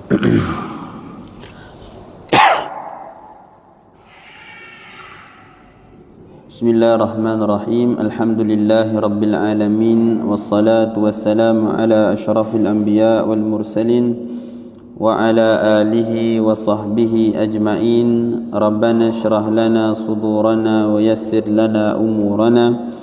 Bismillahirrahmanirrahim. Alhamdulillahi rabbil alamin, wassalatu wassalamu ala asyrafil anbiya wal mursalin wa ala alihi wa sahbihi ajma'in. Rabbana shrah lana sudurana wa yassir lana umurana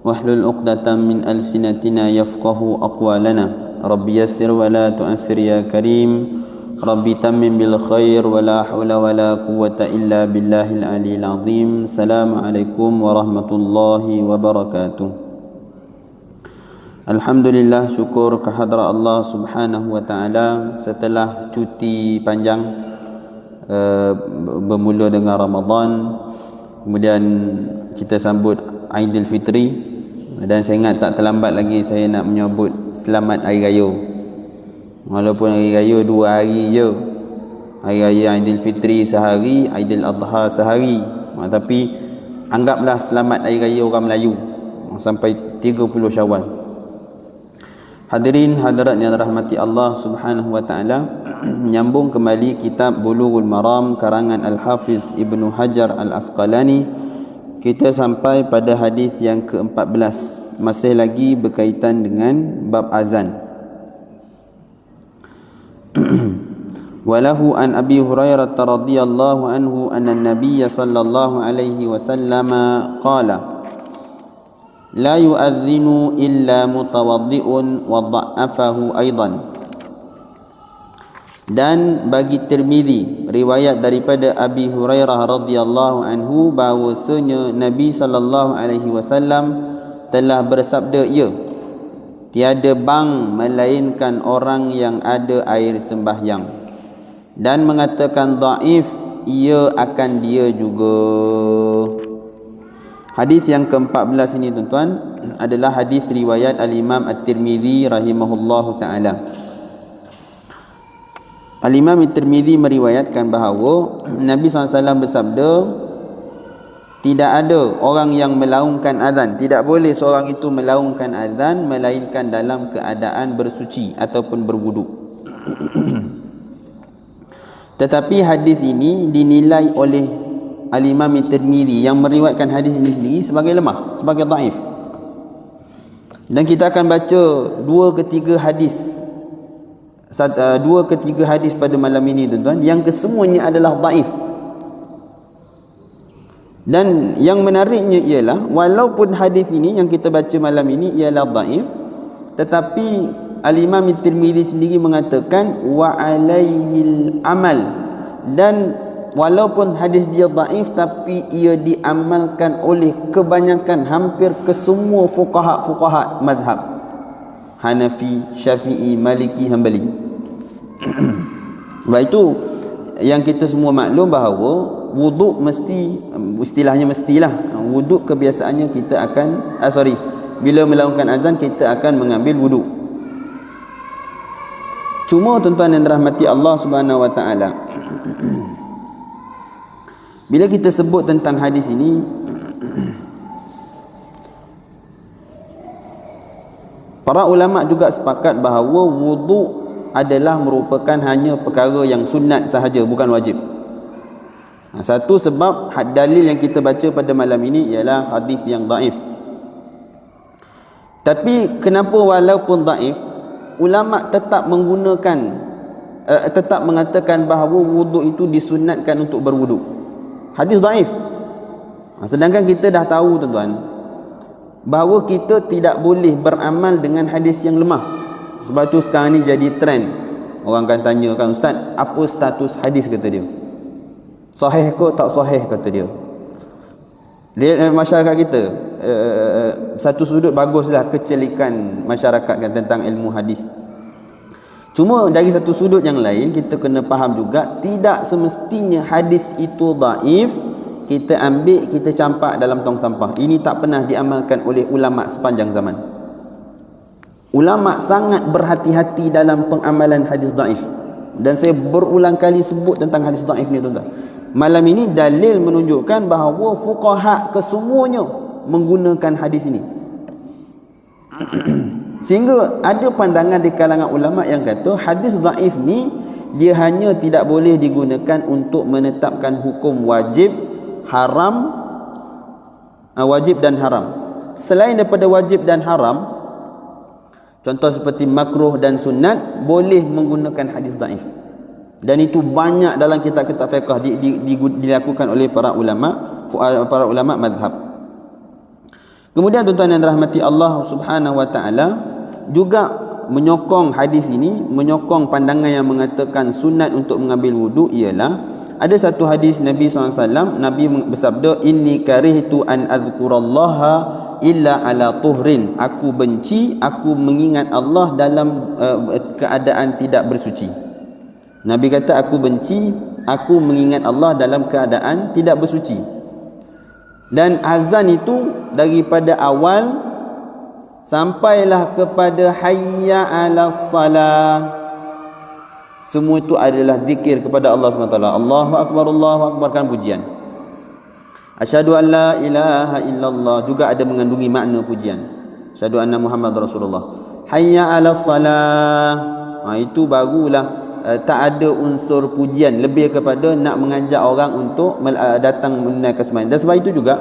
wahlul 'uqdatam min alsinatina yafqahu aqwalana. Rabbi yassir wa la tu'assir ya karim. Rabbi tammim bil khair wa la hawla wa la quwwata illa billahil aliyil azim. Assalamualaikum warahmatullahi wabarakatuh. Alhamdulillah, syukur kehadrat Allah Subhanahu wa taala setelah cuti panjang bermula dengan Ramadan, kemudian kita sambut Aidilfitri, dan saya ingat tak terlambat lagi saya nak menyambut selamat Hari Raya. Walaupun Hari Raya 2 hari je, Hari Raya Aidilfitri sehari, Aidil Adha sehari, tapi anggaplah selamat Hari Raya orang Melayu sampai 30 Syawal. Hadirin hadirat yang rahmati Allah Subhanahu wa taala, menyambung kembali kitab Bulughul Maram karangan Al-Hafiz Ibnu Hajar Al-Asqalani. Kita sampai pada hadis yang ke-14, masih lagi berkaitan dengan bab azan. Walahu an Abi Hurairah radhiyallahu anhu anna an-nabiy sallallahu alaihi wasallam qala la yu'adhdhinu illa mutawaddi'un wa dha'afahu aidan. Dan bagi Tirmizi riwayat daripada Abi Hurairah radhiyallahu anhu bahwasanya Nabi sallallahu alaihi wasallam telah bersabda, tiada bang melainkan orang yang ada air sembahyang, dan mengatakan dhaif, ia akan dia juga. Hadis yang ke-14 ini tuan-tuan adalah hadis riwayat Al-Imam At-Tirmizi rahimahullahu taala. Al-Imam At-Tirmizi meriwayatkan bahawa Nabi SAW bersabda, tidak ada orang yang melaungkan azan, tidak boleh seorang itu melaungkan azan melainkan dalam keadaan bersuci ataupun berwuduk. Tetapi hadis ini dinilai oleh Al-Imam At-Tirmizi yang meriwayatkan hadis ini sendiri sebagai lemah, sebagai dhaif. Dan kita akan baca 2 ke 3 hadis pada malam ini tuan-tuan, yang kesemuanya adalah dhaif. Dan yang menariknya ialah walaupun hadis ini yang kita baca malam ini ialah dhaif, tetapi Al-Imam At-Tirmizi sendiri mengatakan wa alaihil amal, dan walaupun hadis dia dhaif tapi ia diamalkan oleh kebanyakan, hampir kesemua fuqaha mazhab Hanafi, Syafi'i, Maliki, Hanbali. Sebab itu yang kita semua maklum bahawa wuduk mesti, istilahnya mestilah, wuduk kebiasaannya kita akan bila melakukan azan kita akan mengambil wuduk. Cuma tuan-tuan yang dirahmati Allah Subhanahu wa taala, bila kita sebut tentang hadis ini, para ulama juga sepakat bahawa wuduk adalah merupakan hanya perkara yang sunat sahaja, bukan wajib. Satu sebab dalil yang kita baca pada malam ini ialah hadis yang dhaif. Tapi kenapa walaupun dhaif, ulama tetap mengatakan bahawa wuduk itu disunatkan untuk berwuduk. Hadis dhaif. Sedangkan kita dah tahu tuan-tuan bahawa kita tidak boleh beramal dengan hadis yang lemah. Sebab tu sekarang ni jadi trend. Orang akan tanya kan, ustaz, apa status hadis, kata dia. Sahih ke tak sahih, kata dia. Lihat masyarakat kita, satu sudut baguslah kecelikan masyarakat kan tentang ilmu hadis. Cuma dari satu sudut yang lain kita kena faham juga, tidak semestinya hadis itu dhaif kita ambil, kita campak dalam tong sampah. Ini tak pernah diamalkan oleh ulama sepanjang zaman. Ulama sangat berhati-hati dalam pengamalan hadis dhaif, dan saya berulang kali sebut tentang hadis dhaif ni tuan-tuan. Malam ini dalil menunjukkan bahawa fuqaha kesemuanya menggunakan hadis ini. Sehingga ada pandangan di kalangan ulama yang kata hadis dhaif ni dia hanya tidak boleh digunakan untuk menetapkan hukum wajib, haram, wajib dan haram. Selain daripada wajib dan haram, contoh seperti makruh dan sunat, boleh menggunakan hadis dhaif. Dan itu banyak dalam kitab-kitab fiqh dilakukan oleh para ulama mazhab. Kemudian tuan-tuan yang dirahmati Allah Subhanahu wa taala, juga menyokong hadis ini, menyokong pandangan yang mengatakan sunat untuk mengambil wuduk ialah ada satu hadis Nabi SAW. Nabi bersabda, inni karihtu an azkurallaha illa ala tuhrin. Aku benci aku mengingat Allah dalam keadaan tidak bersuci. Nabi kata, aku benci aku mengingat Allah dalam keadaan tidak bersuci. Dan azan itu daripada awal sampailah kepada hayya 'alas salah, semua itu adalah zikir kepada Allah SWT. Allahu akbar kan pujian. Asyhadu an la ilaha illallah juga ada mengandungi makna pujian. Asyhadu anna Muhammad Rasulullah. Hayya 'alas salah, itu barulah tak ada unsur pujian, lebih kepada nak mengajak orang untuk datang menunaikan sembahyang. Dan sebab itu juga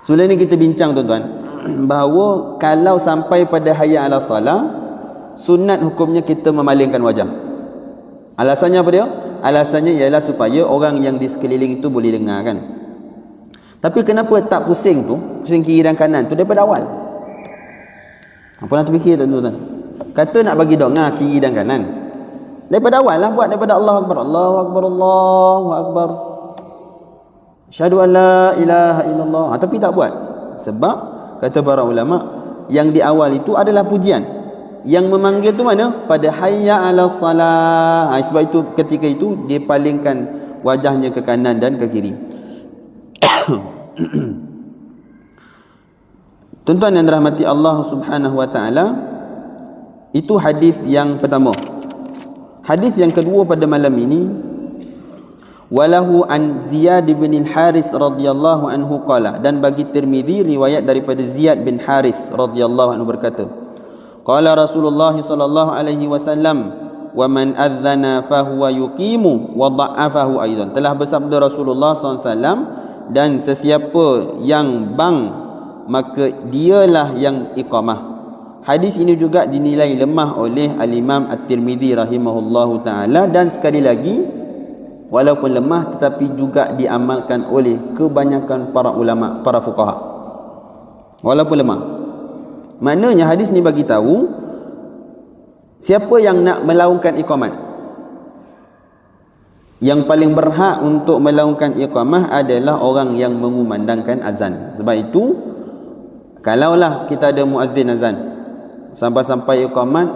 sebelum ni kita bincang tuan-tuan, bahawa kalau sampai pada hayya 'alas salah, sunat hukumnya kita memalingkan wajah. Alasannya apa dia? Alasannya ialah supaya orang yang di sekeliling itu boleh dengar kan. Tapi kenapa tak pusing tu, pusing kiri dan kanan tu daripada awal? Apa nak terfikir tuan-tuan? Kata nak bagi dengar kiri dan kanan, daripada awal lah buat, daripada Allahu akbar, Allahu akbar, Allahu akbar, asyhadu an la ilaha illallah. Tapi tak buat. Sebab kata para ulama, yang di awal itu adalah pujian. Yang memanggil tu mana? Pada hayya 'alas salah. Sebab itu ketika itu dia palingkan wajahnya ke kanan dan ke kiri. Tuan-tuan yang dirahmati Allah Subhanahu wa taala, itu hadis yang pertama. Hadis yang kedua pada malam ini, walahu an Ziyad bin al-Haris radhiyallahu anhu qala, dan bagi Tirmizi riwayat daripada Ziyad bin Haris radhiyallahu anhu berkata, qala Rasulullah sallallahu alaihi wasallam, wa man adzana fahuwa yuqimu wa dha'afahu aidan. Telah bersabda Rasulullah SAW, dan sesiapa yang bang maka dialah yang iqamah. Hadis ini juga dinilai lemah oleh al-Imam At-Tirmizi rahimahullahu taala, dan sekali lagi walaupun lemah tetapi juga diamalkan oleh kebanyakan para ulama, para fuqaha. Walaupun lemah. Maknanya hadis ni bagi tahu siapa yang nak melaungkan iqamat, yang paling berhak untuk melaungkan iqamah adalah orang yang mengumandangkan azan. Sebab itu kalaulah kita ada muazzin azan, sampai-sampai iqamat,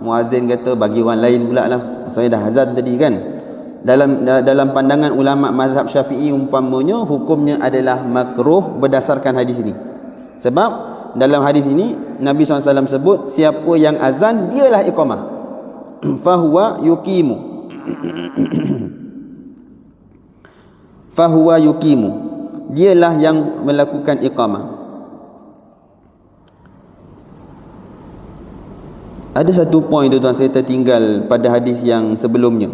muazzin kata bagi orang lain pula lah, saya dah azan tadi kan. Dalam pandangan ulama mazhab Syafi'i umpamanya, hukumnya adalah makruh berdasarkan hadis ini. Sebab dalam hadis ini Nabi SAW sebut siapa yang azan dialah iqamah. Fahuwa yuqimu. Fahuwa yuqimu, dialah yang melakukan iqamah. Ada satu poin tuan-tuan saya tertinggal pada hadis yang sebelumnya.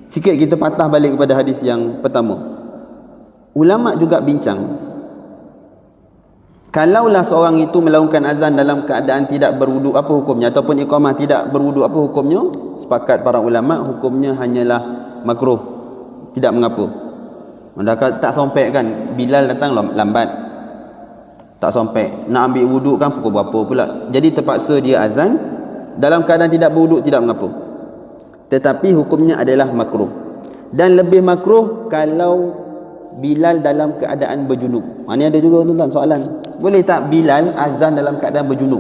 Sikit kita patah balik kepada hadis yang pertama. Ulama juga bincang, kalaulah seorang itu melaungkan azan dalam keadaan tidak berwuduk, apa hukumnya? Ataupun iqamah tidak berwuduk, apa hukumnya? Sepakat para ulama, hukumnya hanyalah makruh, tidak mengapa. Tak sompek kan, Bilal datang lambat, tak sompek, nak ambil wuduk kan pukul berapa pula, jadi terpaksa dia azan dalam keadaan tidak berwuduk, tidak mengapa. Tetapi hukumnya adalah makruh. Dan lebih makruh kalau Bilal dalam keadaan berjunub. Ini ada juga tuan-tuan soalan, boleh tak Bilal azan dalam keadaan berjunub?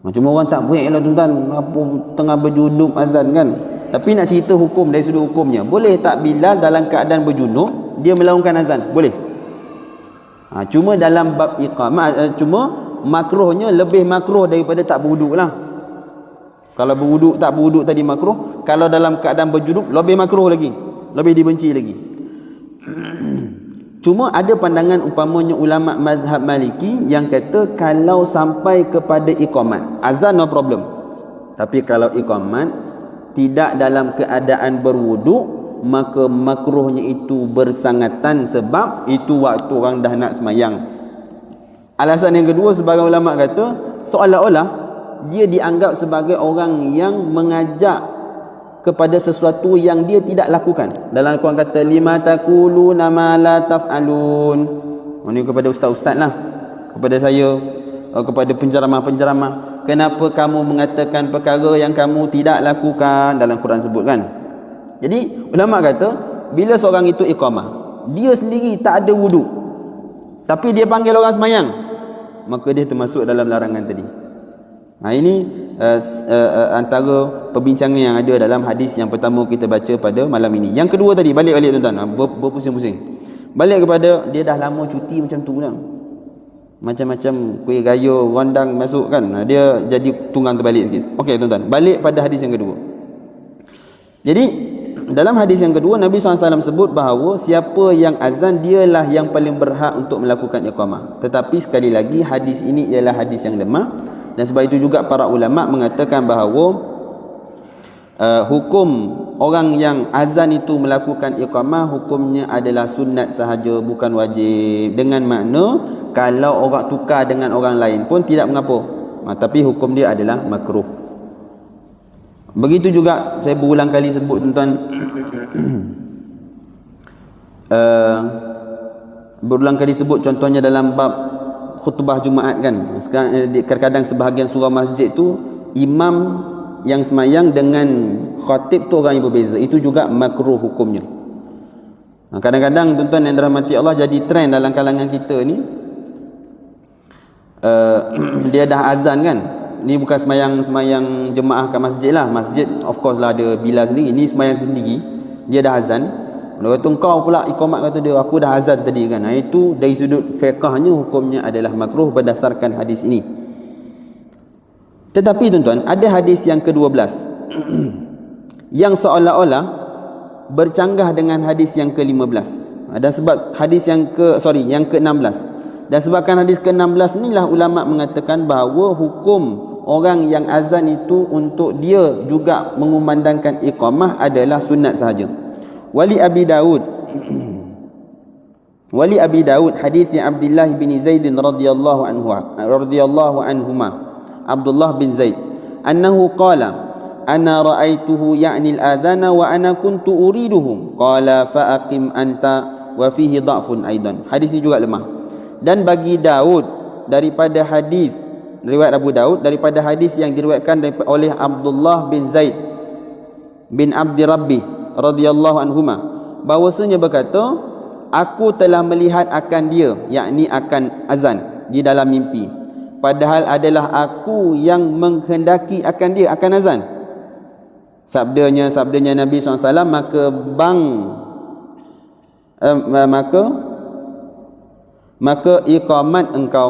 Cuma orang tak baik lah tuan-tuan, apa tengah berjunub azan kan. Tapi nak cerita hukum dari sudut hukumnya, boleh tak Bilal dalam keadaan berjunub dia melaungkan azan? Boleh. Cuma dalam bab iqamah, cuma makruhnya lebih makruh daripada tak berwuduk lah. Kalau berwuduk, tak berwuduk tadi makruh, kalau dalam keadaan berjunub lebih makruh lagi, lebih dibenci lagi. Cuma ada pandangan umpamanya ulama mazhab Maliki yang kata kalau sampai kepada iqamat, azan no problem. Tapi kalau iqamat tidak dalam keadaan berwuduk, maka makruhnya itu bersangatan sebab itu waktu orang dah nak semayang. Alasan yang kedua, sebagai ulama kata seolah-olah dia dianggap sebagai orang yang mengajak kepada sesuatu yang dia tidak lakukan. Dalam Al-Quran kata lima taquluna ma la taf'alun. Ini kepada ustaz-ustaz lah, kepada saya, kepada penceramah-penceramah. Kenapa kamu mengatakan perkara yang kamu tidak lakukan? Dalam Quran sebutkan. Jadi ulama kata bila seorang itu iqamah, dia sendiri tak ada wuduk, tapi dia panggil orang semayang, maka dia termasuk dalam larangan tadi. Ini antara perbincangan yang ada dalam hadis yang pertama kita baca pada malam ini. Yang kedua tadi, balik tuan-tuan, berpusing-pusing. Balik kepada dia dah lama cuti macam tu dah. Macam-macam kuih gaya rondang masuk kan. Dia jadi tunggang terbalik sikit. Okey tuan-tuan, balik pada hadis yang kedua. Jadi dalam hadis yang kedua Nabi SAW sebut bahawa siapa yang azan dialah yang paling berhak untuk melakukan iqamah. Tetapi sekali lagi hadis ini ialah hadis yang lemah. Dan sebab itu juga para ulama mengatakan bahawa hukum orang yang azan itu melakukan iqamah hukumnya adalah sunat sahaja, bukan wajib. Dengan makna kalau orang tukar dengan orang lain pun tidak mengapa, tapi hukum dia adalah makruh. Begitu juga saya berulang kali sebut tuan-tuan, berulang kali sebut contohnya dalam bab khutbah Jumaat kan. Sekarang kadang-kadang sebahagian surau masjid tu imam yang semayang dengan khatib tu orang yang berbeza. Itu juga makruh hukumnya. Kadang-kadang tuan-tuan yang dirahmati Allah, jadi trend dalam kalangan kita ni, dia dah azan kan. Ni bukan semayang jemaah kat masjid lah. Masjid of course lah ada bila sendiri. Ni semayang sendiri, dia dah azan. Dia kata kau pula iqamat, kata dia aku dah azan tadi kan. Itu dari sudut fiqahnya hukumnya adalah makruh berdasarkan hadis ini. Tetapi tuan-tuan, ada hadis yang ke-12 yang seolah-olah bercanggah dengan hadis yang ke-15. Dan sebab hadis yang ke-16. Dan sebabkan hadis ke-16 inilah ulama mengatakan bahawa hukum orang yang azan itu untuk dia juga mengumandangkan iqamah adalah sunat sahaja. Wali Abi Daud hadis Abdullah bin Zaid radhiyallahu anhuma Abdullah bin Zaid annahu qala ana ra'aituhu ya'ni al-adhana wa ana kuntu uriduhu qala fa aqim anta wa fihi dha'fun aidan. Hadis ni juga lemah. Dan bagi Daud daripada hadis riwayat Abu Daud daripada hadis yang diriwayatkan oleh Abdullah bin Zaid bin Abdi Rabbih radhiyallahu anhuma, bahwasanya berkata aku telah melihat akan dia, yakni akan azan di dalam mimpi, padahal adalah aku yang menghendaki akan dia akan azan. Sabdanya Nabi SAW, maka iqamat engkau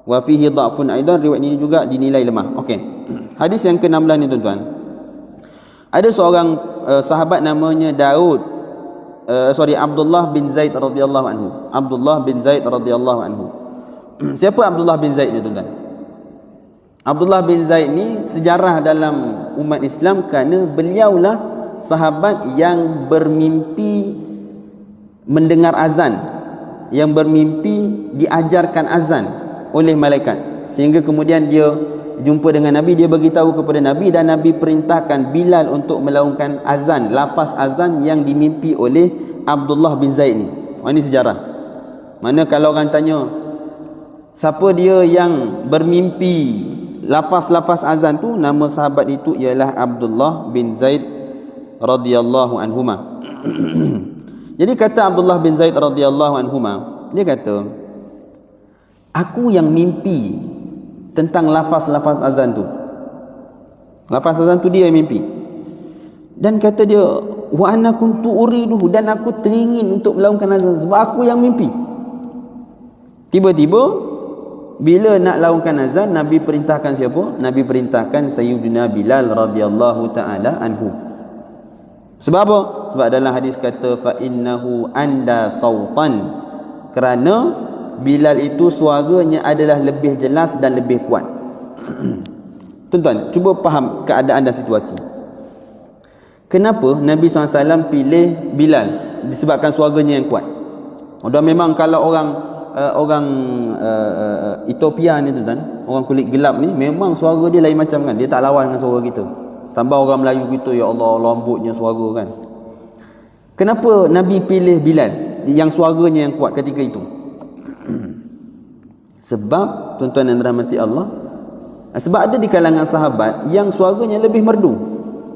wa fihi dha'fun aidan. Riwayat ini juga dinilai lemah. Okey. Hadis yang ke-16 ni tuan-tuan. Ada seorang sahabat namanya Abdullah bin Zaid radhiyallahu anhu. Abdullah bin Zaid radhiyallahu anhu. Siapa Abdullah bin Zaid ni tuan-tuan? Abdullah bin Zaid ni sejarah dalam umat Islam kerana beliaulah sahabat yang bermimpi mendengar azan, yang bermimpi diajarkan azan oleh malaikat, sehingga kemudian dia jumpa dengan Nabi, dia beritahu kepada Nabi dan Nabi perintahkan Bilal untuk melakukan azan, lafaz azan yang dimimpi oleh Abdullah bin Zaid ni. Ini sejarah. Mana kalau orang tanya siapa dia yang bermimpi lafaz-lafaz azan tu, nama sahabat itu ialah Abdullah bin Zaid radhiyallahu anhuma. Jadi kata Abdullah bin Zaid radhiyallahu anhuma, dia kata aku yang mimpi tentang lafaz-lafaz azan tu. Lafaz azan tu dia yang mimpi. Dan kata dia, wa ana kuntu uriduhu, dan aku teringin untuk melakukan azan sebab aku yang mimpi. Tiba-tiba bila nak lakukan azan, Nabi perintahkan siapa? Nabi perintahkan Sayyidina Bilal radhiyallahu taala anhu. Sebab apa? Sebab dalam hadis kata fa innahu anda sautan, kerana Bilal itu suaranya adalah lebih jelas dan lebih kuat. Tuan-tuan, cuba faham keadaan dan situasi. Kenapa Nabi SAW pilih Bilal? Disebabkan suaranya yang kuat. Dan memang kalau orang Ethiopia ni tuan-tuan, orang kulit gelap ni, memang suara dia lain macam kan. Dia tak lawan dengan suara kita. Tambah orang Melayu kita, ya Allah, lembutnya suara kan. Kenapa Nabi pilih Bilal yang suaranya yang kuat ketika itu? Sebab tuan-tuan yang dirahmati Allah, sebab ada di kalangan sahabat yang suaranya lebih merdu.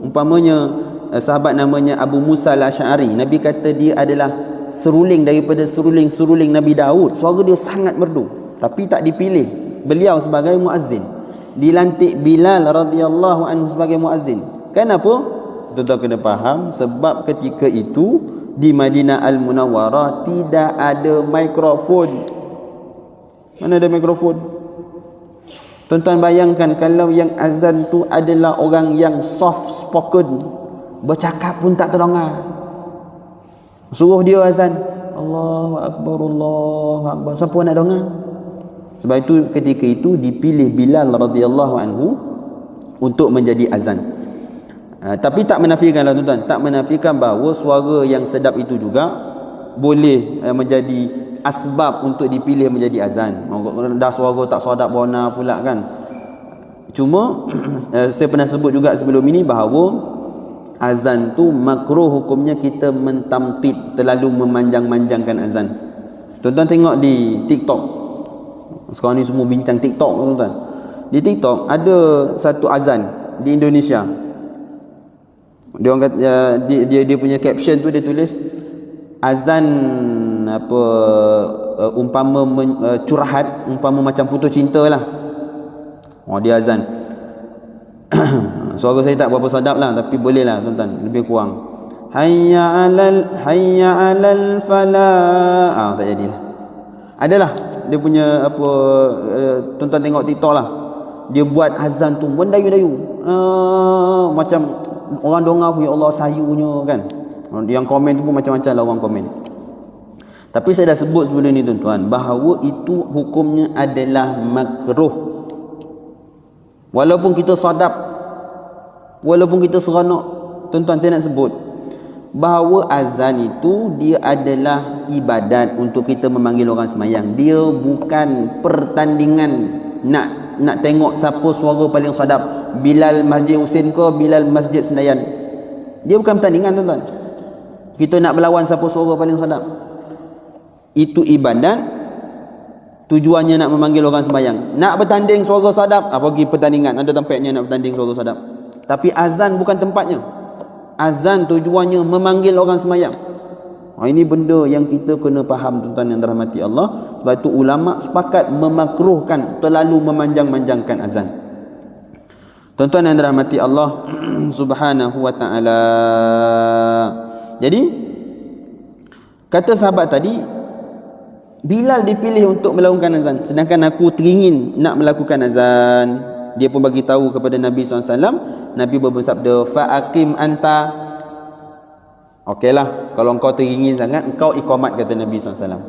Umpamanya sahabat namanya Abu Musa al-Asy'ari, Nabi kata dia adalah seruling daripada seruling-seruling Nabi Daud. Suara dia sangat merdu, tapi tak dipilih beliau sebagai muazzin. Dilantik Bilal radhiyallahu anhu sebagai muazzin. Kenapa? Tuan-tuan kena faham, sebab ketika itu di Madinah Al-Munawwarah tidak ada mikrofon. Mana ada mikrofon? Tuan-tuan bayangkan kalau yang azan tu adalah orang yang soft spoken, bercakap pun tak terdengar. Suruh dia azan, Allahu Akbar, Allahu Akbar, siapa nak dengar? Sebab itu ketika itu dipilih Bilal radhiyallahu anhu untuk menjadi azan. Tapi tak menafikan lah tuan-tuan, tak menafikan bahawa suara yang sedap itu juga boleh menjadi asbab untuk dipilih menjadi azan. Dah suara tak sedap bona pula kan. Cuma saya pernah sebut juga sebelum ini bahawa azan tu makruh hukumnya kita mentamtid, terlalu memanjang-manjangkan azan. Tuan-tuan tengok di TikTok. Sekarang ni semua bincang TikTok tuan-tuan. Di TikTok ada satu azan di Indonesia. Dia orang kata, dia punya caption tu dia tulis azan apa umpama curhat, umpama macam putus cinta lah. Oh, dia azan. Suara saya tak berapa sedap lah, tapi boleh lah tuan-tuan, lebih kurang. Hayya 'alal falah. Tak jadilah. Adalah dia punya apa, tuan-tuan tengok TikTok lah, dia buat azan tu mendayu-dayu, macam orang dengar pun ya Allah sayunya kan. Yang komen tu pun macam-macam lah orang komen. Tapi saya dah sebut sebelum ni tuan-tuan, bahawa itu hukumnya adalah makruh. Walaupun kita sadap, walaupun kita seronok, tuan-tuan saya nak sebut bahawa azan itu dia adalah ibadat untuk kita memanggil orang semayang. Dia bukan pertandingan nak tengok siapa suara paling sadap, Bilal Masjid Husin ke Bilal Masjid Senayan. Dia bukan pertandingan tuan-tuan. Kita nak berlawan siapa suara paling sadap. Itu ibadat, tujuannya nak memanggil orang sembahyang. Nak bertanding suara sadap, pergi pertandingan, ada tempatnya nak bertanding suara sadap. Tapi azan bukan tempatnya. Azan tujuannya memanggil orang sembahyang. Ini benda yang kita kena faham tuan-tuan yang dirahmati Allah. Sebab itu ulama sepakat memakruhkan terlalu memanjang-manjangkan azan. Tuan-tuan yang dirahmati Allah Subhanahu wa taala. Jadi kata sahabat tadi, Bilal dipilih untuk melakukan azan, sedangkan aku teringin nak melakukan azan. Dia pun bagi tahu kepada Nabi SAW. Nabi bersabda, fa'aqim anta. Okeylah, kalau engkau teringin sangat, engkau iqamat, kata Nabi SAW.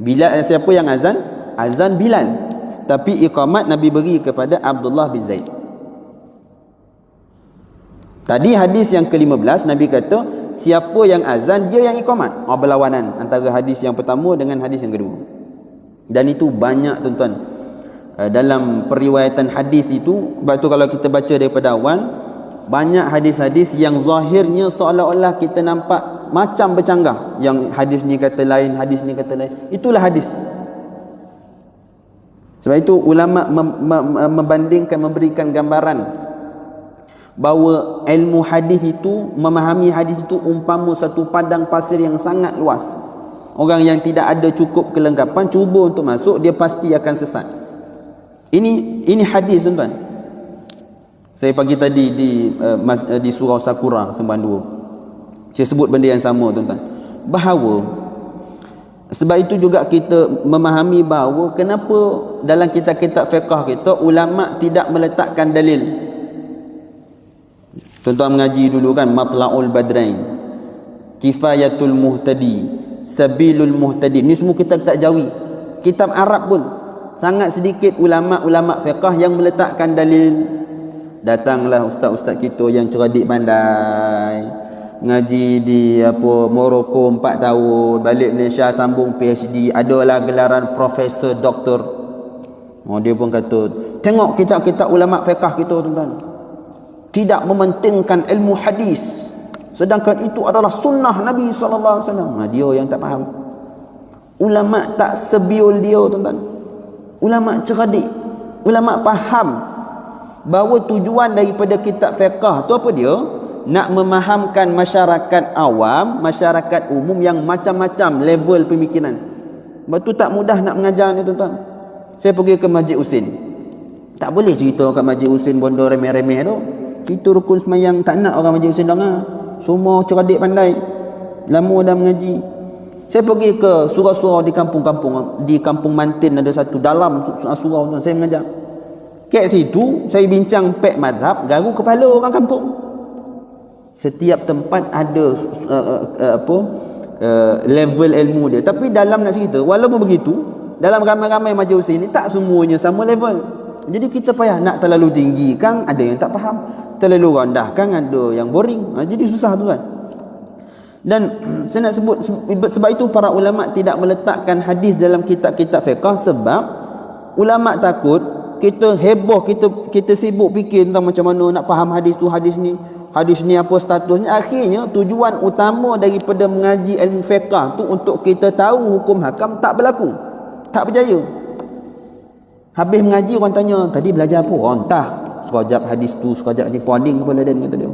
Bilal, siapa yang azan? Azan Bilal. Tapi iqamat Nabi beri kepada Abdullah bin Zaid. Tadi hadis yang ke-15, Nabi kata, siapa yang azan, dia yang iqamat. Berlawanan antara hadis yang pertama dengan hadis yang kedua. Dan itu banyak tuan-tuan. Dalam periwayatan hadis itu, sebab tu kalau kita baca daripada awal, banyak hadis-hadis yang zahirnya seolah-olah kita nampak macam bercanggah. Yang hadis ni kata lain, hadis ni kata lain. Itulah hadis. Sebab itu ulama membandingkan, memberikan gambaran bahawa ilmu hadis itu, memahami hadis itu umpama satu padang pasir yang sangat luas. Orang yang tidak ada cukup kelengkapan cuba untuk masuk, dia pasti akan sesat. Ini hadis tuan-tuan. Saya pagi tadi di surau Sakura Sembilan 2, saya sebut benda yang sama tuan-tuan. Bahawa sebab itu juga kita memahami bahawa kenapa dalam kitab-kitab fiqh kita ulama tidak meletakkan dalil. Tuan-tuan mengaji dulu kan Matla'ul Badrain. Kifayatul Muhtadi, Sabilul Muhtadi. Ni semua kitab-kitab Jawi. Kitab Arab pun sangat sedikit ulama-ulama fiqh yang meletakkan dalil. Datanglah ustaz-ustaz kita yang cerdik pandai, ngaji di Morocco 4 tahun, balik Malaysia sambung PhD, adalah gelaran profesor, doktor. Dia pun kata, tengok kitab-kitab ulama fiqh kita tuan-tuan, tidak mementingkan ilmu hadis, sedangkan itu adalah sunnah Nabi SAW. Dia yang tak faham. Ulama tak sebiul dia tuan-tuan. Ulama cerdik, ulama faham bahawa tujuan daripada kitab fiqh tu apa dia? Nak memahamkan masyarakat awam, masyarakat umum yang macam-macam level pemikiran. Sebab tu tak mudah nak mengajar ni tuan-tuan. Saya pergi ke Masjid Husin, tak boleh cerita kat Masjid Husin bondo remeh-remeh tu. Kita rukun semayang tak nak orang Masjid Husin dengar. Semua cerdik pandai, lama dah mengaji. Saya pergi ke surau-surau di kampung-kampung. Di Kampung Mantin ada satu, dalam surau tu saya mengajar. Kat situ saya bincang pek mazhab, garu kepala orang kampung. Setiap tempat ada level ilmu dia. Tapi dalam nak cerita, walaupun begitu, dalam ramai-ramai majlis ini tak semuanya sama level. Jadi kita payah nak terlalu tinggi kan ada yang tak faham, terlalu rendah kan ada yang boring. Jadi susah tu kan. Dan saya nak sebut, sebab itu para ulama tidak meletakkan hadis dalam kitab-kitab fiqh, sebab ulama takut kita heboh, kita sibuk fikir tentang macam mana nak faham hadis tu, hadis ni apa statusnya. Akhirnya tujuan utama daripada mengaji ilmu fiqh tu untuk kita tahu hukum hakam tak berlaku, tak berjaya. Habis mengaji orang tanya, tadi belajar apa? Entah, sekejap hadis tu, sekejap ni poning kepala dia, kata dia.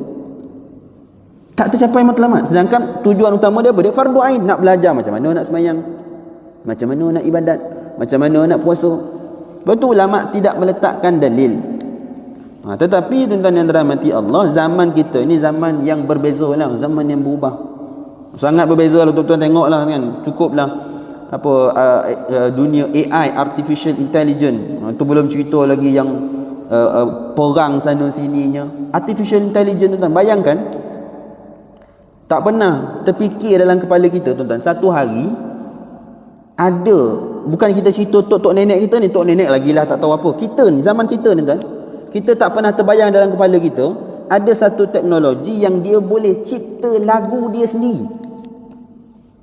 Tak tercapai matlamat. Sedangkan tujuan utama dia apa? Dia fardu ain, nak belajar macam mana nak sembahyang, macam mana nak ibadat, macam mana nak puasa. Sebab tu ulama tidak meletakkan dalil. Tetapi tuan-tuan yang dirahmati Allah, zaman kita ini zaman yang berbeza lah, zaman yang berubah. Sangat berbeza lah tuan-tuan, tengoklah kan. Cukuplah dunia AI, artificial intelligence. Itu belum cerita lagi yang perang sana sininya. Artificial intelligence tuan-tuan, bayangkan, tak pernah terfikir dalam kepala kita tuan-tuan, satu hari ada, bukan kita cerita tok nenek kita ni, tok nenek lagi lah tak tahu apa. Kita ni, zaman kita ni tuan, kita tak pernah terbayang dalam kepala kita ada satu teknologi yang dia boleh cipta lagu dia sendiri.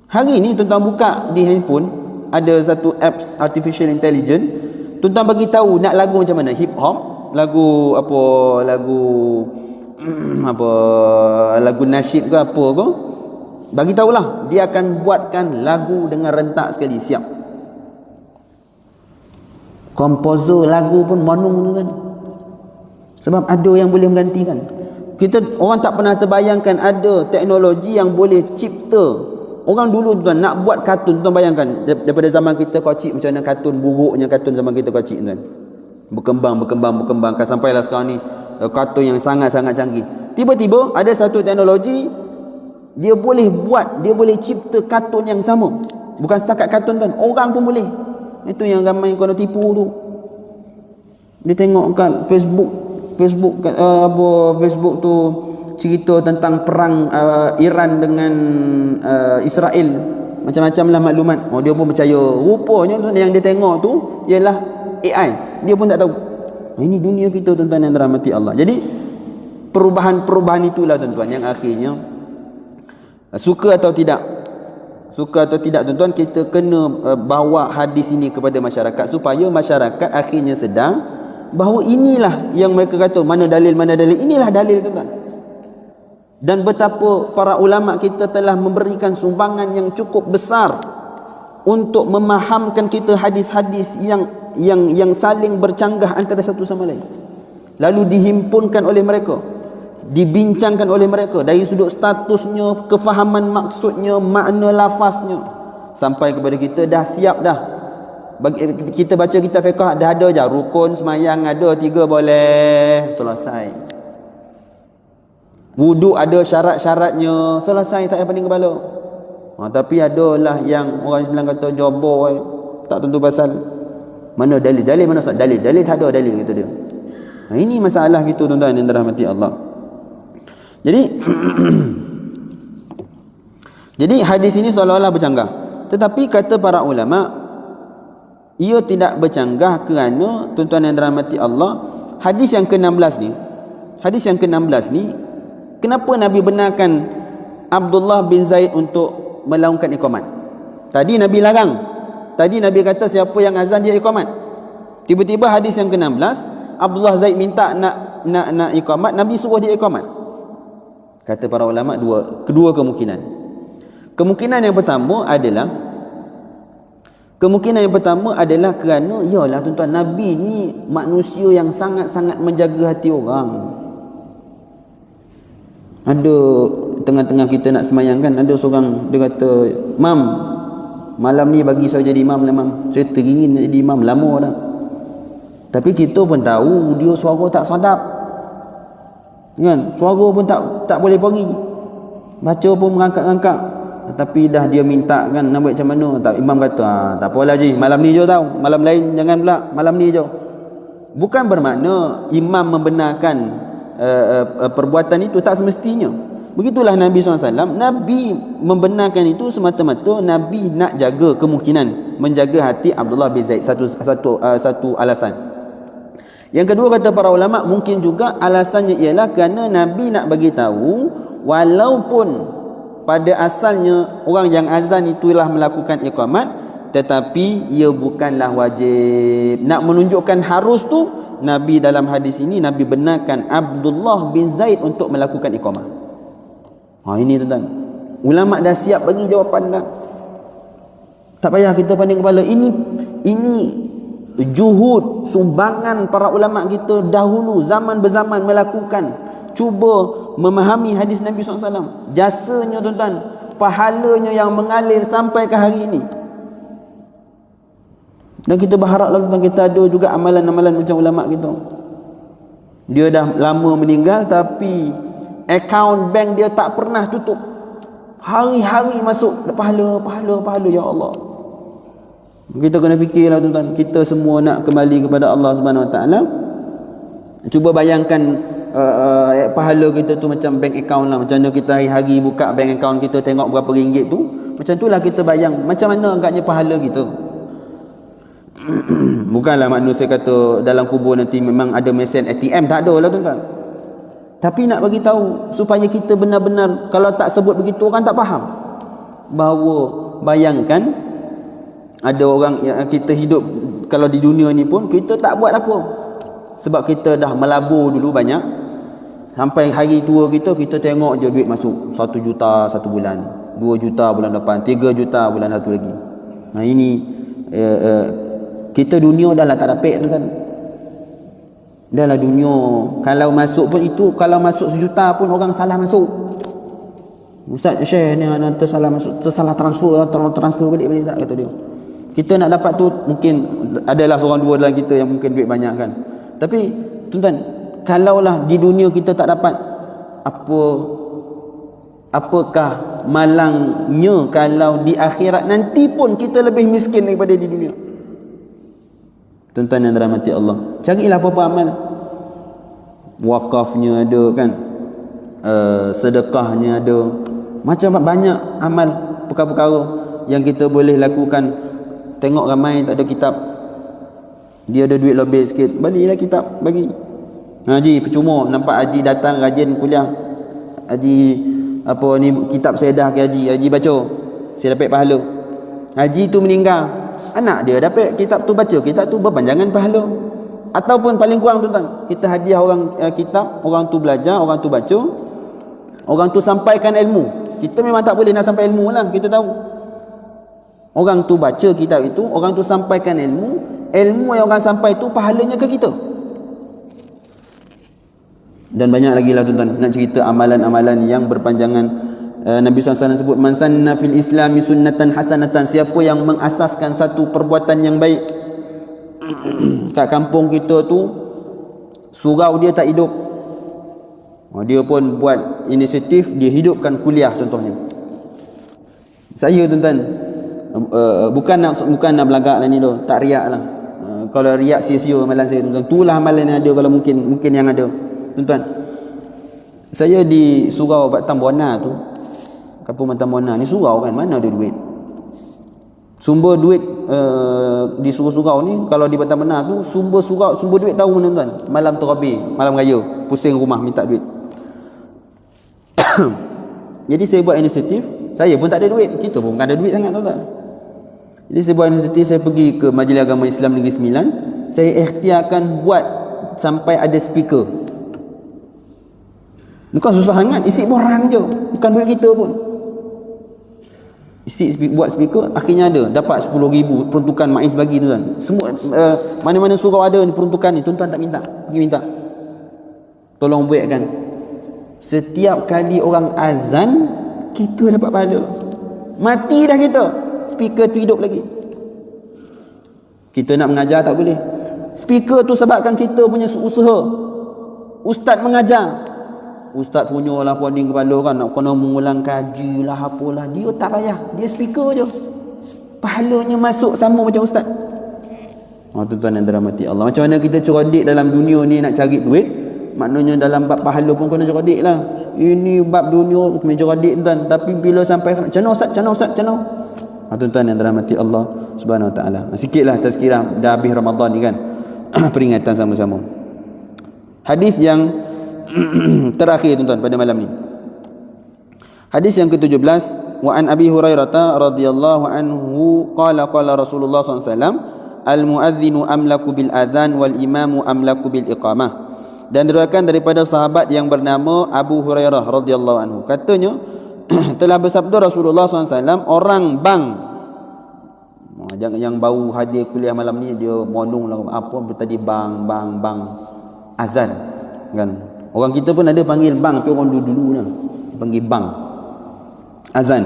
Hari ni tuan-tuan buka di handphone, ada satu apps artificial intelligence, tuan-tuan bagi tahu nak lagu macam mana, hip hop, lagu apa, lagu nasyid ke apa ke, bagi tahulah, dia akan buatkan lagu dengan rentak sekali, siap. Komposer lagu pun manung tu kan, sebab ada yang boleh menggantikan. Kita orang tak pernah terbayangkan ada teknologi yang boleh cipta. Orang dulu tuan nak buat kartun, tuan bayangkan daripada zaman kita kecil macam mana kartun, buruknya kartun zaman kita kecil tuan. Berkembang kan sampailah sekarang ni kartun yang sangat-sangat canggih. Tiba-tiba ada satu teknologi, dia boleh cipta kartun yang sama. Bukan setakat kartun tuan, orang pun boleh. Itu yang ramai kena tipu tu. Dia tengok kat Facebook tu cerita tentang perang Iran dengan Israel, macam-macam lah maklumat. Dia pun percaya. Rupanya yang dia tengok tu ialah AI, dia pun tak tahu. Ini dunia kita tuan-tuan yang dirahmati Allah. Jadi perubahan-perubahan itulah tuan-tuan yang akhirnya, suka atau tidak tuan-tuan, kita kena bawa hadis ini kepada masyarakat supaya masyarakat akhirnya sedar bahawa inilah yang mereka kata mana dalil, inilah dalil tuan-tuan. Dan betapa para ulama kita telah memberikan sumbangan yang cukup besar untuk memahamkan kita hadis-hadis yang saling bercanggah antara satu sama lain, lalu dihimpunkan oleh mereka, dibincangkan oleh mereka dari sudut statusnya, kefahaman maksudnya, makna lafaznya, sampai kepada kita dah siap dah. Bagi kita baca kitab fiqh, dah ada je rukun semayang, ada 3 boleh, selesai. Wuduk ada syarat-syaratnya, selesai, tak payah pening kepala. Tapi adalah yang orang bilang kata joboh, tak tentu pasal. Mana dalil mana soal dalil tak ada dalil, kata dia. Ini masalah kita tuan-tuan yang dirahmati Allah. Jadi Jadi hadis ini seolah-olah bercanggah. Tetapi kata para ulama, ia tidak bercanggah kerana, tuan-tuan yang dirahmati Allah, hadis yang ke-16 ni, kenapa Nabi benarkan Abdullah bin Zaid untuk melaungkan iqamat? Tadi Nabi larang. Tadi Nabi kata siapa yang azan dia iqamat. Tiba-tiba hadis yang ke-16, Abdullah Zaid minta nak iqamat, Nabi suruh dia iqamat. Kata para ulama kedua kemungkinan. Kemungkinan yang pertama adalah kerana yalah tuan-tuan, Nabi ni manusia yang sangat-sangat menjaga hati orang. Ada tengah-tengah kita nak semayang kan, ada seorang dia kata, "Mam, malam ni bagi saya jadi imam lah mam. Saya teringin nak jadi imam lama dah." Tapi kita pun tahu dia suara tak sedap. Kan? Suara pun tak boleh pergi. Baca pun merangkak-rangkak. Tapi dah dia minta kan, nak buat macam mana? Tak, imam kata, "Tak apalah Ji, malam ni je tau. Malam lain jangan pula, malam ni je." Bukan bermakna imam membenarkan perbuatan itu, tak semestinya. Begitulah Nabi SAW. Nabi membenarkan itu semata-mata Nabi nak jaga kemungkinan, menjaga hati Abdullah bin Zaid. Satu alasan. Yang kedua kata para ulama, mungkin juga alasannya ialah kerana Nabi nak bagi tahu, walaupun pada asalnya orang yang azan itulah melakukan iqamat, tetapi ia bukanlah wajib. Nak menunjukkan harus tu, Nabi dalam hadis ini Nabi benarkan Abdullah bin Zaid untuk melakukan iqamah. Ini tuan-tuan, ulama dah siap bagi jawapan dah. Tak payah kita panding kepala. Ini juhud, sumbangan para ulama kita dahulu zaman berzaman melakukan, cuba memahami hadis Nabi SAW. Jasanya tuan-tuan, pahalanya yang mengalir sampai ke hari ini. Dan kita berharaplah tuan-tuan, kita ada juga amalan-amalan macam ulama kita. Dia dah lama meninggal tapi akaun bank dia tak pernah tutup. Hari-hari masuk pahala, ya Allah. Kita kena fikirlah tuan-tuan, kita semua nak kembali kepada Allah Subhanahu Wa Taala. Cuba bayangkan pahala kita tu macam bank account lah. Macam mana kita hari-hari buka bank account kita, tengok berapa ringgit tu. Macam itulah kita bayang macam mana agaknya pahala kita. Bukanlah manusia kata dalam kubur nanti memang ada mesin ATM, tak ada lah tuan-tuan. Tapi nak bagi tahu supaya kita benar-benar, kalau tak sebut begitu orang tak faham. Bahawa bayangkan ada orang yang kita hidup, kalau di dunia ni pun kita tak buat apa. Sebab kita dah melabur dulu banyak. Sampai hari tua kita tengok je duit masuk 1 juta satu bulan, 2 juta bulan depan, 3 juta bulan satu lagi. Ini kita dunia dah lah tak dapat tu kan. Dah lah dunia. Kalau masuk pun itu, kalau masuk 1 juta pun orang salah masuk. Ustaz share ni tersalah masuk, tersalah transfer balik tak, kata dia. Kita nak dapat tu mungkin adalah seorang dua dalam kita yang mungkin duit banyak kan. Tapi tuan-tuan, kalaulah di dunia kita tak dapat, apakah malangnya kalau di akhirat nanti pun kita lebih miskin daripada di dunia. Tuan-tuan yang dirahmati Allah, carilah apa-apa amal. Wakafnya ada kan, sedekahnya ada, macam banyak amal perkara-perkara yang kita boleh lakukan. Tengok ramai tak ada kitab, dia ada duit lebih sikit, balilah kitab bagi. Haji percuma, nampak haji datang rajin kuliah, haji apa ni, kitab saya dah ke haji baca, saya dapat pahala. Haji tu meninggal, anak dia dapat kitab tu baca, kitab tu berpanjangan pahala. Ataupun paling kurang tuan-tuan, kita hadiah orang kitab, orang tu belajar, orang tu baca, orang tu sampaikan ilmu. Kita memang tak boleh nak sampai ilmu lah, kita tahu. Orang tu baca kitab itu, orang tu sampaikan ilmu yang orang sampai tu pahalanya ke kita. Dan banyak lagi lah tuan-tuan nak cerita amalan-amalan yang berpanjangan. Nabi SAW sebut, man sanna fil islami sunnatan hasanatan, siapa yang mengasaskan satu perbuatan yang baik. Kat kampung kita tu surau dia tak hidup, dia pun buat inisiatif, dia hidupkan kuliah contohnya. Saya tuan-tuan, bukan nak belagak lah ni tu, tak riak lah. Kalau riak sia-sia amalan saya tuan-tuan. Itulah amalan yang ada, kalau mungkin yang ada tuan-tuan. Saya di surau Batam Buana tu, Kampung Mata Mona ni surau kan, mana ada duit. Sumber duit di surau-surau ni, kalau di Batam Benar tu sumber duit tahu tuan-tuan, malam terabi, malam raya, pusing rumah minta duit. Jadi saya buat inisiatif, saya pun tak ada duit, kita pun bukan ada duit sangat tuan-tuan. Jadi saya buat inisiatif, saya pergi ke Majlis Agama Islam Negeri Sembilan, saya ikhtiarkan buat sampai ada speaker. Bukan susah sangat, isi borang je, bukan duit kita pun. Buat speaker, akhirnya ada, dapat 10,000 peruntukan MAIS bagi tu kan. Semua mana-mana surau ada ni peruntukan ni, tuan-tuan tak minta, pergi minta. Tolong buatkan. Setiap kali orang azan, kita dapat pahala. Mati dah kita, speaker tu hidup lagi. Kita nak mengajar tak boleh. Speaker tu sebabkan kita punya usaha. Ustaz mengajar, ustaz punya lah poning kepala kan, nak kena mengulang kaji lah apalah, dia tak payah, dia speaker je, pahalanya masuk sama macam ustaz. Tuan-tuan yang dirahmati Allah, macam mana kita cerdik dalam dunia ni nak cari duit, maknanya dalam bab pahala pun kena cerdik lah. Ini bab dunia kena cerdik tuan, tapi bila sampai macam ustaz, tuan-tuan yang dirahmati Allah Subhanahu Wa Taala, sikitlah tazkirah, dah habis Ramadan ni kan. Peringatan sama-sama. Hadis yang terakhir tuan-tuan pada malam ni, hadis yang ke-17, wa an Abi Hurairah radhiyallahu anhu qala Rasulullah SAW, al muadzinu amlaku bil adzan wal imamu amlaku bil iqamah. Dan diriwayatkan daripada sahabat yang bernama Abu Hurairah radhiyallahu anhu, katanya telah bersabda Rasulullah SAW, orang bang, jangan yang baru hadir kuliah malam ni dia monong lah apa tadi, bang azan kan. Orang kita pun ada panggil bang, tapi orang dulu lah panggil bang azan.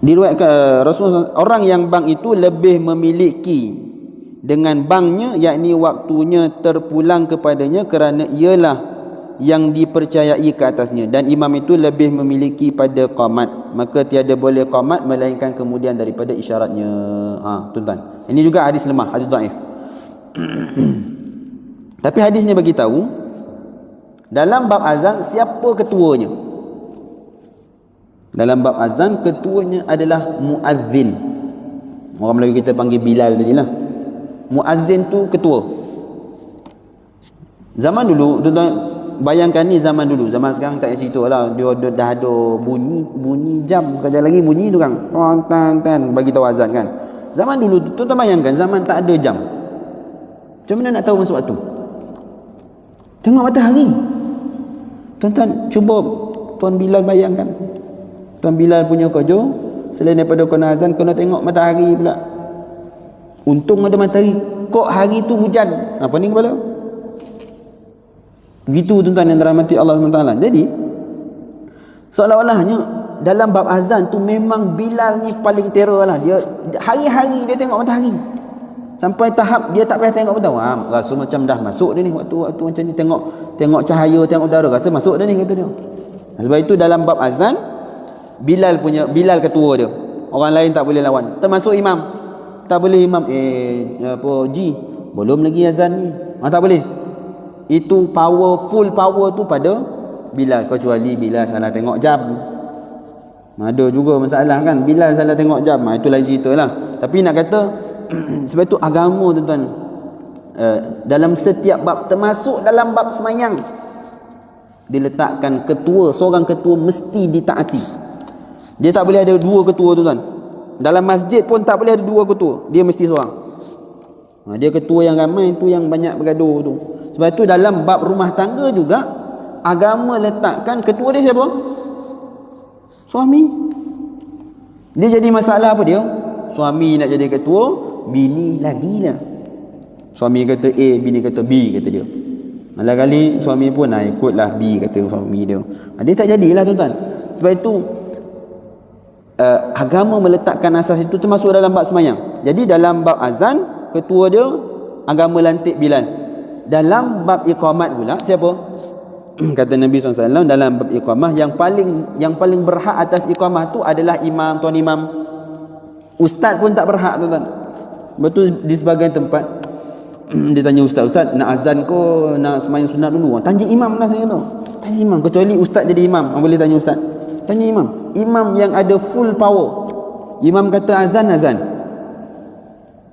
Diriwayatkan Rasulullah, orang yang bang itu lebih memiliki dengan bangnya, yakni waktunya terpulang kepadanya kerana ialah yang dipercayai ke atasnya, dan imam itu lebih memiliki pada qamat, maka tiada boleh qamat melainkan kemudian daripada isyaratnya. Tuan-tuan, ini juga hadis lemah, hadis dhaif. Tapi hadis ni bagi tahu dalam bab azan siapa ketuanya. Dalam bab azan ketuanya adalah muazzin. Orang Melayu kita panggil Bilal tadilah. Muazzin tu ketua. Zaman dulu, tuan-tuan bayangkan ni zaman dulu, zaman sekarang tak payah cerita lah. Dia dah ada bunyi jam, kejap lagi bunyi tu kan, tan bagi tahu azan kan. Zaman dulu tuan-tuan bayangkan, zaman tak ada jam, macam mana nak tahu masa waktu? Tengok matahari. Tuan-tuan cuba Tuan Bilal bayangkan, Tuan Bilal punya kerja selain daripada kena azan, kena tengok matahari pula. Untung ada matahari, kok hari tu hujan, apa ni kepala? Begitu tuan-tuan yang dirahmati Allah SWT. Jadi seolah-olahnya dalam bab azan tu memang Bilal ni paling terror lah. Dia hari-hari dia tengok matahari, sampai tahap dia tak payah tengok pun tahu. Rasa macam dah masuk dah ni, waktu macam ni, tengok cahaya, tengok udara, rasa masuk dah ni, kata dia. Sebab itu dalam bab azan Bilal ketua dia, orang lain tak boleh lawan, termasuk imam. Tak boleh imam belum lagi azan ni, tak boleh. Itu full power tu pada Bilal, kecuali Bilal salah tengok jam. Ada juga masalah kan, Bilal salah tengok jam, itu lain cerita lah. Tapi nak kata sebab itu agama tuan-tuan, dalam setiap bab, termasuk dalam bab semayang, diletakkan ketua, seorang ketua mesti ditaati. Dia tak boleh ada dua ketua tuan-tuan. Dalam masjid pun tak boleh ada dua ketua, dia mesti seorang. Dia ketua yang ramai, itu yang banyak bergaduh tu. Sebab itu dalam bab rumah tangga juga agama letakkan ketua dia siapa? Suami. Dia jadi masalah apa dia? Suami nak jadi ketua, bini lagilah. Suami kata A, bini kata B, kata dia. Malah kali suami pun ikutlah B, kata suami dia. Dia tak jadilah tuan-tuan. Sebab itu agama meletakkan asas itu, termasuk dalam bab semayang. Jadi dalam bab azan ketua dia agama lantik Bilal. Dalam bab iqamat pula siapa? Kata Nabi SAW, dalam bab iqamah yang paling berhak atas iqamah tu adalah imam, tuan imam. Ustaz pun tak berhak tuan-tuan. Betul, di sebahagian tempat dia tanya ustaz, nak azan ke nak sembahyang sunat dulu? Tanya imam lah saya kata. Tanya imam, kecuali ustaz jadi imam, boleh tanya ustaz. Tanya imam. Imam yang ada full power. Imam kata azan, azan.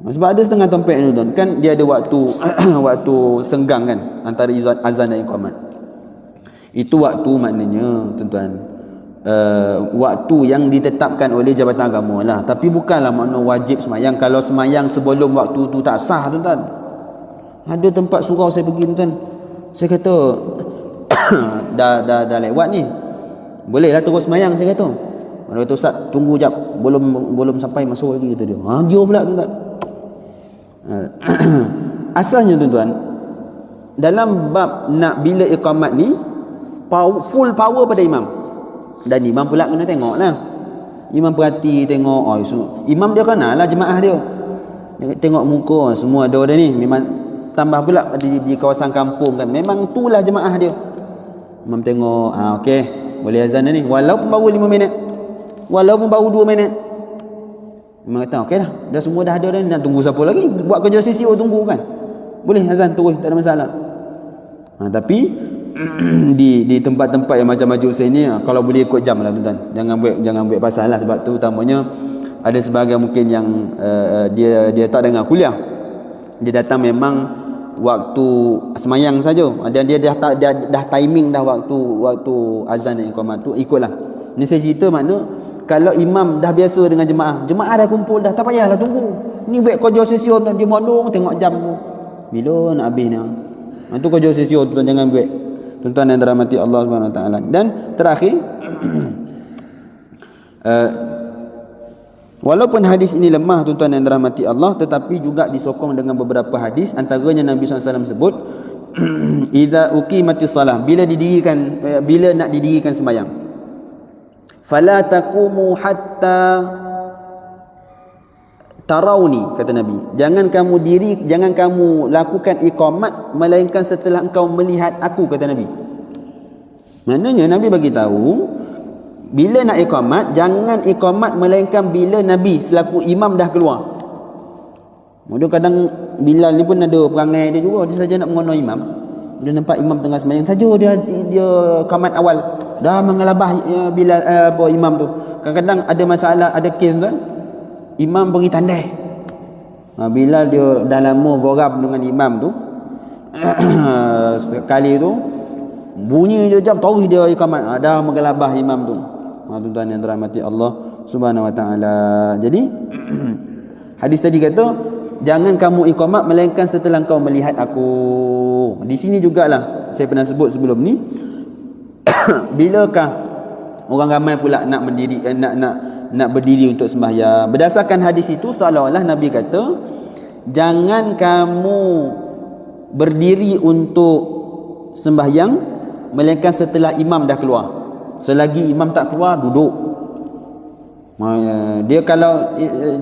Sebab ada setengah tempat ni tuan, kan dia ada waktu waktu senggang kan antara azan dan iqamat. Itu waktu maknanya tuan-tuan, waktu yang ditetapkan oleh Jabatan Agama lah. Tapi bukanlah makna wajib semayang. Kalau semayang sebelum waktu tu tak sah tuan-tuan. Ada tempat surau saya pergi tuan-tuan, saya kata dah lewat ni, bolehlah terus semayang, saya kata. Dia kata ustaz tunggu jap, belum sampai masuk lagi, kata dia. Dia pula tuan-tuan. Asalnya tuan-tuan, dalam bab nak bila iqamat ni full power pada imam. Dan imam pula kena tengok lah. Imam perhati tengok, imam dia kenal lah jemaah dia. Dia tengok muka semua ada ni, memang tambah pula di kawasan kampung kan, memang itulah jemaah dia. Imam tengok, okey, boleh azan ni walaupun baru 5 minit, walaupun baru 2 minit. Imam kata okey dah semua dah ada dah, nak tunggu siapa lagi? Buat kerja CCO tunggu kan, boleh azan terus, tak ada masalah. Tapi di tempat-tempat yang macam Masjid Husain ni, kalau boleh ikut jam lah tuan-tuan, jangan buat pasal lah. Sebab tu utamanya ada sebahagian mungkin yang dia tak dengar kuliah, dia datang memang waktu semayang saja, dan dia dah timing dah waktu azan dan iqamat tu, ikutlah. Ni saya cerita makna kalau imam dah biasa dengan jemaah dah kumpul dah, tak payahlah tunggu. Ni buat kerja session dia mondong tengok jam tu bila nak habis ni. Itu kerja session tu, jangan buat. Tuan-tuan yang dirahmati Allah Subhanahu Wa Taala. Dan terakhir, walaupun hadis ini lemah tuan-tuan yang dirahmati Allah, tetapi juga disokong dengan beberapa hadis. Antaranya Nabi SAW sebut idza uqimatis salah, bila nak didirikan sembahyang, fala taqumu hatta tarawni, kata Nabi, jangan kamu lakukan iqamat melainkan setelah engkau melihat aku, kata Nabi. Maknanya Nabi bagi tahu, bila nak iqamat, jangan iqamat melainkan bila Nabi selaku imam dah keluar. Kemudian kadang Bilal ni pun ada perangai dia juga, dia saja nak mengono imam, dia nampak imam tengah sembahyang saja dia qamat awal dah mengelabah Bilal imam tu. Kadang-kadang ada masalah, ada kes tuan, imam beri tandai. Bilal dia dah lama geram dengan imam tu, sekali tu bunyi je jam, tahu dia iqamat, dah menggelabah imam tu. Tuan-tuan yang dirahmati Allah Subhanahu Wa Taala. Jadi hadis tadi kata jangan kamu iqamat melainkan setelah kau melihat aku. Di sini jugalah saya pernah sebut sebelum ni, bilakah orang ramai pula nak berdiri untuk sembahyang? Berdasarkan hadis itu seolah-olah Nabi kata jangan kamu berdiri untuk sembahyang melainkan setelah imam dah keluar. Selagi imam tak keluar, duduk. Dia kalau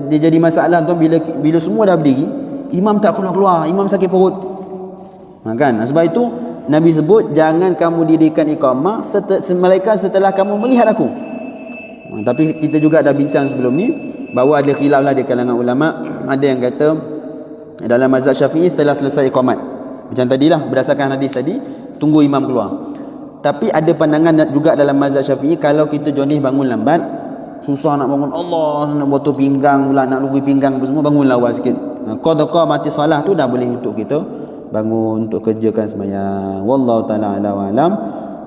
dia jadi masalah tu bila semua dah berdiri, imam tak keluar, imam sakit perut. Kan? Sebab itu Nabi sebut jangan kamu dirikan iqamah melainkan setelah kamu melihat aku. Tapi kita juga dah bincang sebelum ni bahawa ada khilaf lah di kalangan ulama. Ada yang kata dalam mazhab Syafi'i setelah selesai iqamat, macam tadilah berdasarkan hadis tadi, tunggu imam keluar. Tapi ada pandangan juga dalam mazhab Syafi'i, kalau kita jonih bangun lambat, susah nak bangun, Allah nak botol pinggang pula, nak lugui pinggang apa semua, bangunlah awal sikit. Qadha mati salah tu dah boleh untuk kita bangun untuk kerjakan sembahyang. Wallahu taala ala wa alam.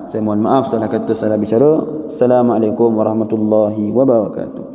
Saya mohon maaf salah kata, salah bicara. Assalamualaikum warahmatullahi wabarakatuh.